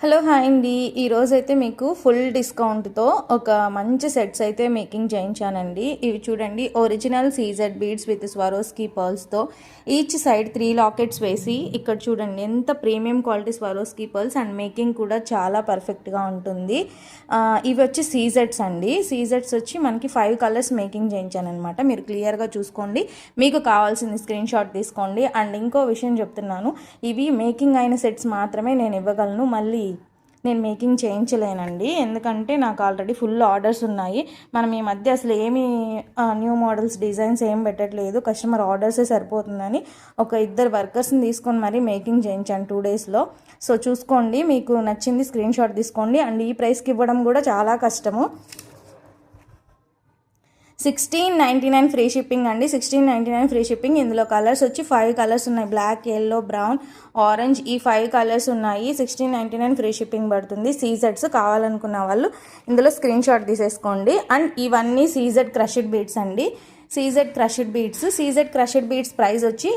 Hello hi అండి. ఈరోజైతే మీకు ఫుల్ డిస్కౌంట్తో ఒక మంచి సెట్స్ అయితే మేకింగ్ చేయించానండి. ఇవి చూడండి, original CZ beads with Swarovski పర్ల్స్తో ఈచ్ సైడ్ 3 లాకెట్స్ వేసి, ఇక్కడ చూడండి ఎంత premium quality Swarovski pearls and making కూడా చాలా పర్ఫెక్ట్గా ఉంటుంది. ఇవి వచ్చి సీజెడ్స్ అండి. సీజెడ్స్ వచ్చి మనకి 5 కలర్స్ మేకింగ్ చేయించాను అనమాట. మీరు క్లియర్గా చూసుకోండి, మీకు కావాల్సింది స్క్రీన్ షాట్ తీసుకోండి. అండ్ ఇంకో విషయం చెప్తున్నాను, ఇవి మేకింగ్ అయిన సెట్స్ మాత్రమే నేను ఇవ్వగలను, మళ్ళీ నేను మేకింగ్ చేయించలేనండి. ఎందుకంటే నాకు ఆల్రెడీ ఫుల్ ఆర్డర్స్ ఉన్నాయి. మనం ఈ మధ్య అసలు ఏమీ న్యూ మోడల్స్ డిజైన్స్ ఏం పెట్టట్లేదు, కస్టమర్ ఆర్డర్సే సరిపోతుందని ఒక 2 వర్కర్స్ని తీసుకొని మరీ మేకింగ్ చేయించాను 2 డేస్లో. సో చూసుకోండి, మీకు నచ్చింది స్క్రీన్ షాట్ తీసుకోండి. అండ్ ఈ ప్రైస్కి ఇవ్వడం కూడా చాలా కష్టము. 1699 ఫ్రీ షిప్పింగ్ అండి. 1699 ఫ్రీ షిప్పింగ్. ఇందులో కలర్స్ వచ్చి 5 కలర్స్ ఉన్నాయి, బ్లాక్, ఎల్లో, బ్రౌన్, ఆరెంజ్. ఈ 5 కలర్స్ ఉన్నాయి. 1699 ఫ్రీ షిప్పింగ్ పడుతుంది. సీజెడ్స్ కావాలనుకున్న వాళ్ళు ఇందులో స్క్రీన్ షాట్ తీసేసుకోండి. అండ్ ఇవన్నీ సీజెడ్ క్రష్డ్ బీడ్స్ అండి. సీజెడ్ క్రష్డ్ బీడ్స్ ప్రైస్ వచ్చి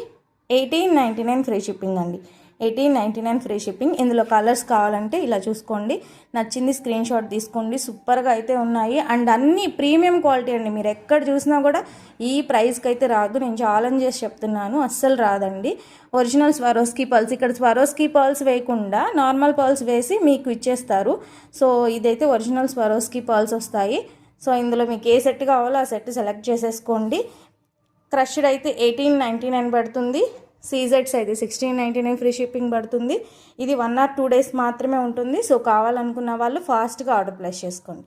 1899 ఫ్రీ షిప్పింగ్ అండి. 1899 ఫ్రీ షిప్పింగ్. ఇందులో కలర్స్ కావాలంటే ఇలా చూసుకోండి, నచ్చింది స్క్రీన్ షాట్ తీసుకోండి. సూపర్గా అయితే ఉన్నాయి అండ్ అన్నీ ప్రీమియం క్వాలిటీ అండి. మీరు ఎక్కడ చూసినా కూడా ఈ ప్రైస్కి అయితే రాదు, నేను ఛాలెంజ్ చేసి చెప్తున్నాను, అస్సలు రాదండి. ఒరిజినల్ స్వరోస్కీ పర్ల్స్, ఇక్కడ స్వరోస్కీ పర్ల్స్ వేయకుండా నార్మల్ పర్ల్స్ వేసి మీకు ఇచ్చేస్తారు. సో ఇదైతే ఒరిజినల్ స్వరోస్కీ పర్ల్స్ వస్తాయి. సో ఇందులో మీకు ఏ సెట్ కావాలో ఆ సెట్ సెలెక్ట్ చేసేసుకోండి. క్రష్డ్ అయితే 1899 పడుతుంది. సీజెడ్స్ అయితే 1699 ఫ్రీ షిప్పింగ్ పడుతుంది. ఇది 1 or 2 డేస్ మాత్రమే ఉంటుంది. సో కావాలనుకున్న వాళ్ళు ఫాస్ట్గా ఆర్డర్ ప్లేస్ చేసుకోండి.